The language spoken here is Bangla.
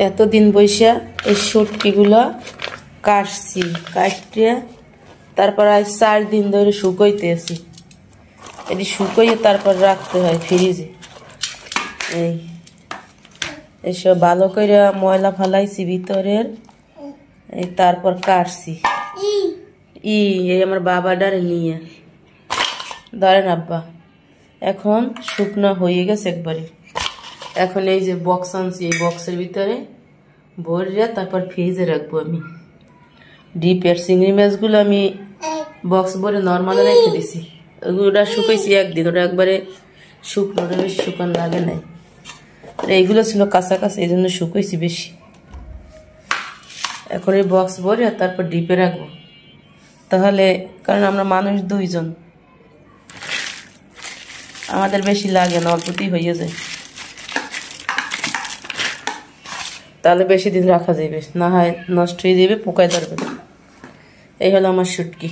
এতদিন বৈশা এই শুটকিগুলো কাটছি, কাটতে তারপর আজ 4 দিন ধরে শুকাইতেছি। এটি শুকাইয়ে তারপর রাখতে হয় ফ্রিজে। এইসব ভালো করে ময়লা ফালাইছি ভিতরের, এই তারপর কাটছি। এই আমার বাবাটারে নিয়ে ধরেন আব্বা, এখন শুকনো হয়ে গেছে একবারে। এখন এই যে বক্স আনছি, এই বক্সের ভিতরে ভরিয়ে তারপর ফ্রিজে রাখবো। আমি ডিপের চিংড়ি মাছগুলো আমি বক্স ভরে নর্মালে রেখে দিছি। ওগুলো শুকাইছি একদিন, ওটা একবারে শুকনো, ওটা বেশি শুকানো লাগে নাই। এইগুলো ছিল কাঁচা কাঁচা, এই জন্য শুকাইছি বেশি। এখন এই বক্স ভরে তারপর ডিপে রাখবো। তাহলে কারণ আমরা মানুষ 2 জন, আমাদের বেশি লাগে না, অল্পতেই হয়ে যায়। তাহলে বেশি দিন রাখা যাবে, না হয় নষ্ট হয়ে যাবে, পোকায় ধরবে। এই হলো আমার শুটকি।